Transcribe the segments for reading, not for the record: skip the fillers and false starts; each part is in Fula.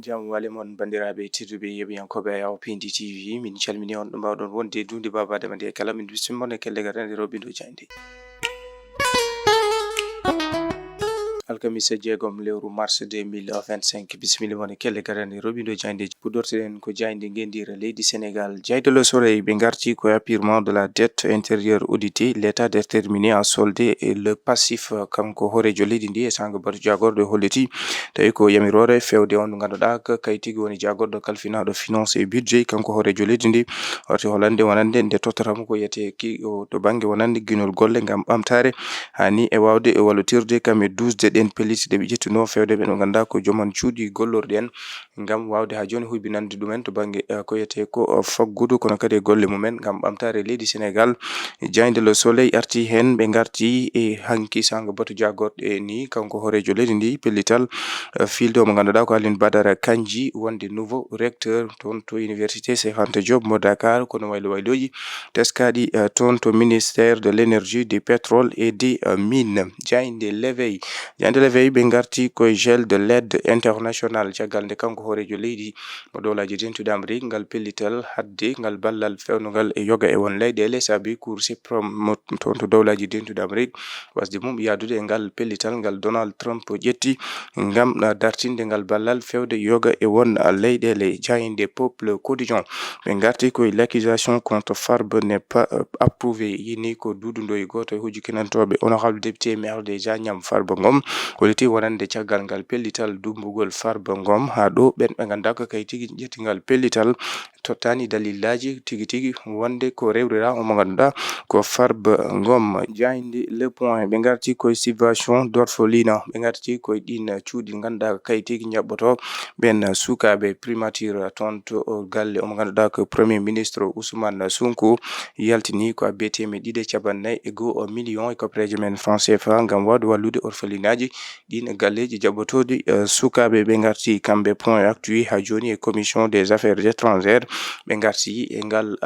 jam wale mon bandiraɓe tedduɓe yeɓiyankoɓe Awpindi TV min calmini on ɗum mbawɗon wonde dunde babade mande kala min bismimon kelle garande robindo jande alkamisa jeegom lewru mars 2025 bisimilla woni kelle garande robindo jande puɗɗorteɗen ko jande gendira leydi Sénégal. Jayde le soleil ɓe garti ko appurement de la dette intérieure auditée, l'état déterminé à solder le passif kanko horejo leydi ndi e sanga bato jagorɗo holliti tawi ko yamirore fewde on ganduɗa kayitigi woni jagorɗo kalfinaɗo finance et budget kanko horejo leydi ndi orti hollande wonande nde tottatamo ko yete ki to banggue wonande guinol golle gam ɓamtare hani e wawde e wallotirde kam e 12 den peliti de ɓe ƴettuno fewde ɓe no ganduɗa ko joomon cuuɗi gollorɗi en gam wawde ha joni huybinande ɗumen to banggue ko yete ko faggudu kono kadi e golle mumen gam ɓamtare leydi Sénégal. Jayde le soleil arti hen ɓe garti e hanki sanga bato jagorɗe ni kanko horejo leydi ndi pellital filde mo ganduɗa ko Aline Badara Kandji wonde nouveau recteur toon to université Cheikh Anta Diop mo Dakar kono wayloji teskaɗi toon to ministère de l'énergie, du pétrole et des mines. Jayde l'éveil ɓe garti koye gel de l'aide internationale caggal nde kanko horejo leydi mo dowlaji dentude Amérique ngal pellital hadde ngal ballal fewnugal e yoga e won leyɗele saabi cour suprême toon to dowlaji dentude Amérique wasde mum yadude e ngal pellital ngal Donald Trump ƴetti ngam dartinde ngal ballal fewde yoga e won leyɗele. Jayde peuple quotidien ɓe garti koye l'accusation contre Farba n'est pas approuvé yini ko dududoye goto e hujukinantoɓe honorable député maire des Agnam Farba Ngom holiti wonande caggal ngal pellital dumbugol Farba Ngom ha ɗo ɓen ɓe ganduɗa ko kay tigi ƴettingal pellital tottani dalillaji tigi wonde ko rewrira omo ganduɗa ko Farba Ngom. Jayde le point ɓe garti koye subvention d'orphelinat ɓe garti koye ɗin cuuɗi ganduɗa kay tigi jaɓɓoto ɓen sukaɓe primature toon to galle omo ganduɗa ko premier ministre Ousmane Sonko yaltini ko abbe temedde 250 millions e koppareje men franc CFA ngam wawde wallude orphelinat ji ɗin galleji jaɓɓotodi sukaɓe ɓe garti kamɓe point actu ha joni e commission des affaires étrangères ɓe garti e ngal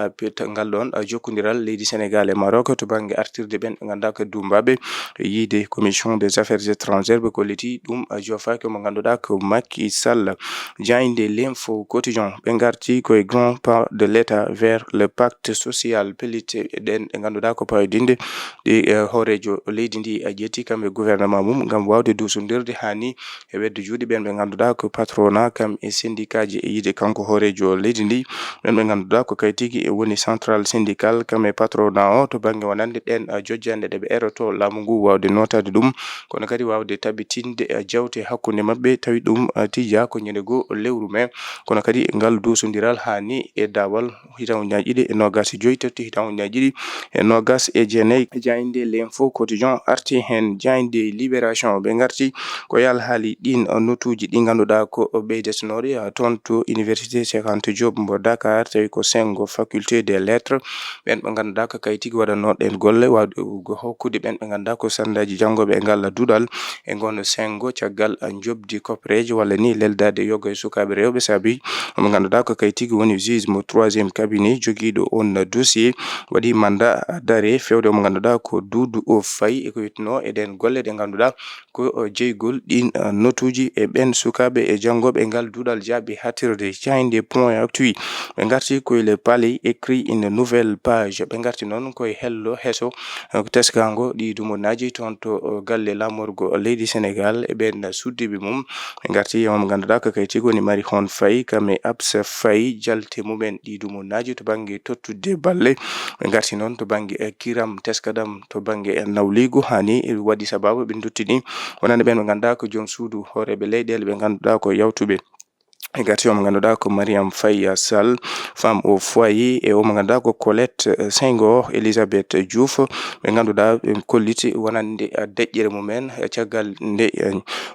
ɗon jokkodiral leydi Sénégal e Maroc to banggue artirde ɓen ɓe ganduɗa ko dumbaɓe yiide commission des affaires étrangères ɓe kolliti ɗum jofaki mo ganduɗa ko Macky Sall. Jayde l'info quotidien ɓe garti koye grand pas de l'état vers le pacte social pellite ɗen ɓe ganduɗa ko pawdinde ɗi horejo leydi ndi a ƴetti kamɓe gouvernement mum ngam wawde dusodirde hani e wedde juuɗe ɓen ɓe ganduɗa ko patronat kam e syndicat ji e yiide kanko horejo leydi ndi ɓen ɓe ganduɗa ko kay tigi e woni central syndical kam e patronat o to banggue wonande ɗen jojjande ɗe ɓe eroto laamu ngu wawde notade ɗum kono kadi wawde tabitinde jawte hakkude mabɓe tawi ɗum tija ko ñande go lewru mai kono kadi ngal dusodiral hani e dawal hitawuji ɗiɗi e nogas e joyi totti hitawuji ɗiɗi e nogas e jeenayyi. Jayde l'info quotidien arti hen. Jayde libération ɓe garti ko yalhaali ɗin notuji ɗi ganduɗa ko ɓeydesnori toon to université Cheikh Anta Diop mo Dakar tawi ko sengo faculté des lettres ɓen ɓe ganduɗa ko kay tigi waɗanoɗen golle wawde hokkude ɓen ɓe ganduɗa ko sandaji janggoɓe e ngal duɗal e gon sengo caggal jobdi koppareje walla ni leldade yoga e sukaɓe rewɓe saabi mo ganduɗa ko kay tigi woni juge mo 3e cabinet joguiɗo on dossier waɗi mandat d'arrêt fewde mo ganduɗa ko Doudou Faye e ko yettuno eɗen golle ɗe ganduɗa ko jeygol ɗin notuji e ɓen sukaɓe e janggoɓe e ngal duɗal jaabi hatirde. Jayde point actu ɓe garti koye le palais écrit une nouvelle page ɓe garti noon koye hello hesso teskango ɗi dumonaji toon to galle lamorgo leydi Sénégal e ɓen suddiɓe mum ɓe garti mo ganduɗa ko kay tigi woni Marie-Hone Faye kam e Absa Faye jalte mumen ɗi dumonaji to banggue tottude balle ɓe garti noon to banggue kiram teskadam to banggue nawligu hani waɗi sababu ɓe duttini wonande ɓen ɓe ganduɗa ko joom suudu horeɓe leyɗele ɓe ganduɗa ko yawtuɓe e garti omo ganduɗa ko Mariam Faye Sall femme au foyer e omo ganduɗa ko Colette Senghor Elisabeth Diouf ɓe ganduɗa ɓe kolliti wonande deƴƴere mumen caggal nde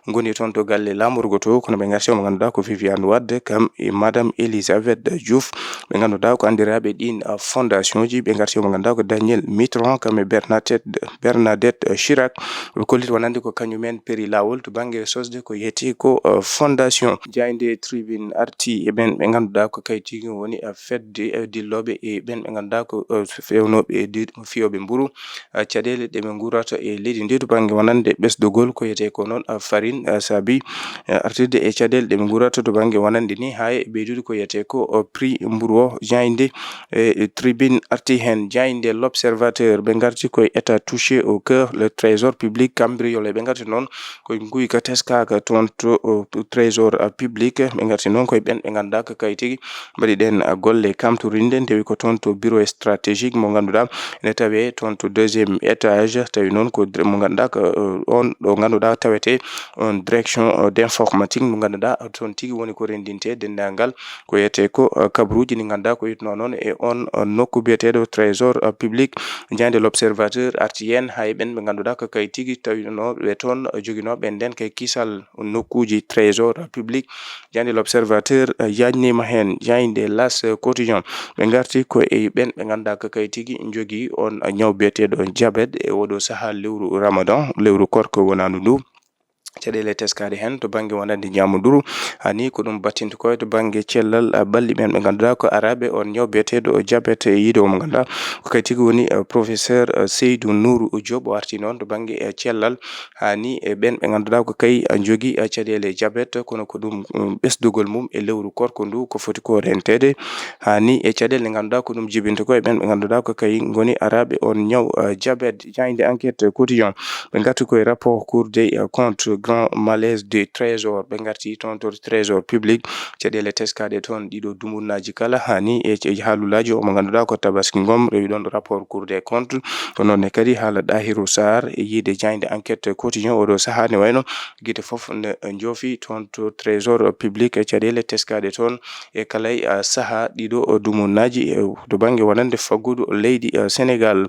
goni toon to galle lamorgo to kono ɓe garti omo ganduɗa ko Viviane Wade kam e madame Elisabeth Diouf ɓe ganduɗa ko andiraɓe ɗin fondation ji ɓe garti omo ganduɗa ko Daniel Mitron kam e Bernadette Chirac ɓe kolliti wonande ko kañumen péri lawol to banggue sosde ko yeti ko fondation. Jayde tribunal Tribune arti e ben ɓe ganduɗa ko kayitigi woni fedde dilloɓe e ben ɓe ganduɗa ko fewnoɓe fiyoɓe mburu caɗele ɗe ɓe gurata e leydi ndi to banggue wonande ɓesdugol ko yete ko noon farine saabi artirde e caɗele ɗe ɓe gurata to banggue wonande ni ha e ɓeydude ko yete ko prix mburu o jayde Tribune arti hen jayde L'Observateur ɓe garti koye état touché au cœur le trésor public cambriolé ɓe garti noon koye guyka teskaka toon to trésor public ɓe garti noon koye ɓen ɓe ganduɗa ko kayitigi mbaɗi ɗen golle kamtorinde ndewi ko toon to bureau stratégique mo ganduɗa ene tawe toon to deuxiéme étage tawi noon ko mo ganduɗa ko on ɗo ganduɗa tawete on direction d'informatique mo ganduɗa toon tigui woni ko rendinte dendagal ko yete ko kabruji ɗi ganduɗa ko yitno noon e on nokku biyeteɗo trésor public jande L'Observateur arti hen hay ɓen ɓe ganduɗa ko kayitigi tawino ɓe toon joguinoɓe nden kay kisal nokkuji trésor public jande L'Observateur yajnima hen jayde L'As quotidien ɓe garti ko e ɓen ɓe ganduɗa ko kayitigi jogui on ñaw biyeteɗo diabète e oɗo saaha lewru Ramadan lewru korko wonandu ndu caɗele teskade hen to banggue wonande ñamoduru hani ko ɗum battinta koye to banggue cellal balɗi ɓen ɓe ganduɗa ko araɓe on ñaw biyeteɗo diabète yiide omo ganduɗa ko kay tigui woni professeur Seydou Nourou Diop o arti noon to banggue cellal hani e ɓen ɓe ganduɗa ko kay jogui caɗele diabète kono ko ɗum ɓesdugol mum e lewru korko ndu ko foti ko rentede hani e caɗele ɗe ganduɗa ko ɗum jibinta ko e ɓen ɓe ganduɗa ko kay goni araɓe on ñaw diabète jayde enquête quotidien ɓe garti koye rapport cour des comptes grand malaise du trésor ɓe garti toon to trésor public caɗele teskade toon ɗiɗo dumunnaji kala hani e haalulaji omo ganduɗa ko Tabaski Ngom rewi ɗon rapport cour des comptes ko noonne kadi haala Dahirou Sarr e yiide jayde enquête quotidien oɗo saaha ne wayno guite foof ne joofi toon to trésor public caɗele teskade toon e kalay saaha ɗiɗo dumunnaji to banggue wonande faggudu leydi Sénégal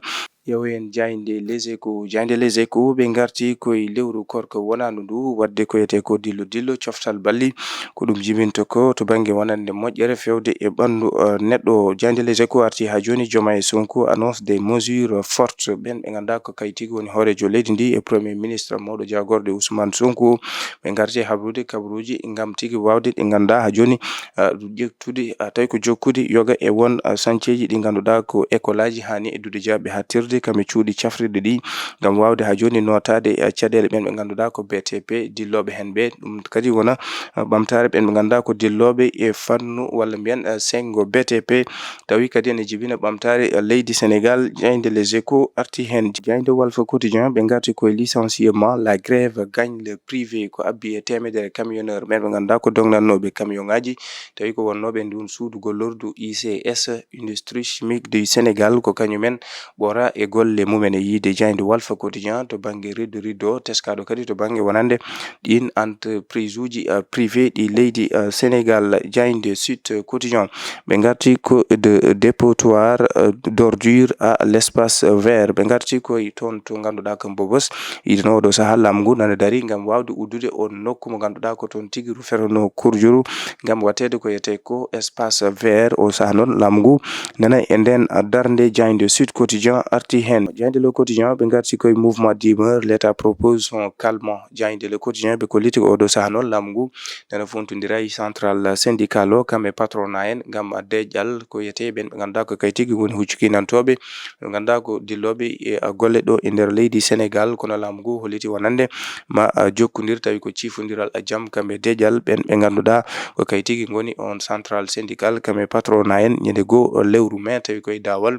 yawen jayde Les Échos jayde Les Échos ɓe garti koye lewru korko wonandu ndu wadde ko yete ko dillo coftal balli ko ɗum jibinta ko to banggue wonande moƴƴere fewde e ɓandu neɗɗo jayde Les Échos arti ha joni Diomaye Sonko annonce des mesures fortes ɓen ɓe ganduɗa ko kayitigi woni hoorejo leydi ndi e premier ministre mawɗo jagorde Ousmane Sonko ɓe garti habrude kabruji gam tigui wawde ɗi ganduɗa ha joni ƴettude tawi ko jokkude yoga e won sancieji ɗi ganduɗa ko école aji hani eddude jaaɓe hattirde kame cuuɗi cafrirde ɗi gam wawde ha joni notade caɗele ɓen ɓe ganduɗa ko BTP dilloɓe hen ɓe ɗum kadi wona ɓamtare ɓen ɓe ganduɗa ko dilloɓe e fannu walla mbiyen sengo BTP tawi kadi ene jibina ɓamtare leydi Sénégal jayde Les Échos arti hen jayde Walf Quotidien ɓe garti koye licenciement la grève gagne le privé ko abbi e temedere camionneur ɓen ɓe ganduɗa ko dognannoɓe camion ngaji tawi ko wonnoɓe ndun suudu gollordu ICS industrie chimique du Sénégal ko kañumen ɓora e golle mumen e yiide jayde Walf Quotidien to banggue riddo teskaɗo kadi to banggue wonande ɗin entreprise uji privé ɗi leydi Sénégal jayde Sud Quotidien ɓe garti ko de dépotoir d'ordure à l'espace vert ɓe garti koye toon to ganduɗa ko Mbobos yiideno oɗo saaha laamu ngu nana dari gam wawde uddude on nokku mo ganduɗa ko toon tigui ferno kurjuru gam wattede ko yete ko espace vert o saaha noon laamu ngu nana e nden darde jayde Sud Quotidien arti hen jayde Le Quotidien ɓe garti koye mouvement d'humeur l'état propose son calmant jayde Le Quotidien ɓe kolliti ko oɗo saaha noon laamu ngu nana fontodira e central syndical o kamɓe patronat en gam deƴƴal ko yete ɓen ɓe ganduɗa ko kay tigui woni huccukinantoɓe ɓe ganduɗa ko dilloɓe e golle ɗo e nder leydi Sénégal kono laamu ngu holliti wonande ma jokkodir tawi ko cifodiral jaam kamɓe deƴƴal ɓen ɓe ganduɗa ko kay tigui goni on central syndical kamɓe patronat en ñande goo lewru mai tawi koye dawal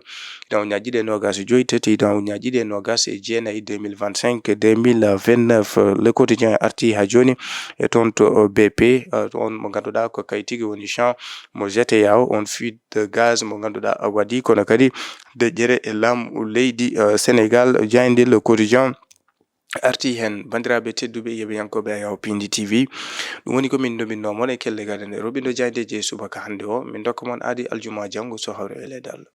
taw ñaƴƴiɗe nogas e joyi tati taw ñaƴƴiɗe nogas e jeenayi 2025 2029 Le Quotidien arti ha joni e toon to BP on mo ganduɗa ko kay tigui woni champ mo GTA on fuite de gaz mo ganduɗa waɗi kono kadi deƴƴere e laamu leydi Sénégal jayde Le Quotidien arti hen bandiraɓe tedduɓe yeɓiyankoɓe a yaw Pindi TV ɗum woni ko min dominno moon e kelle gaɗa nde roɓindo jayde je subaka hande o min dokka moon aadi aljuma janggo so hawre e leydal.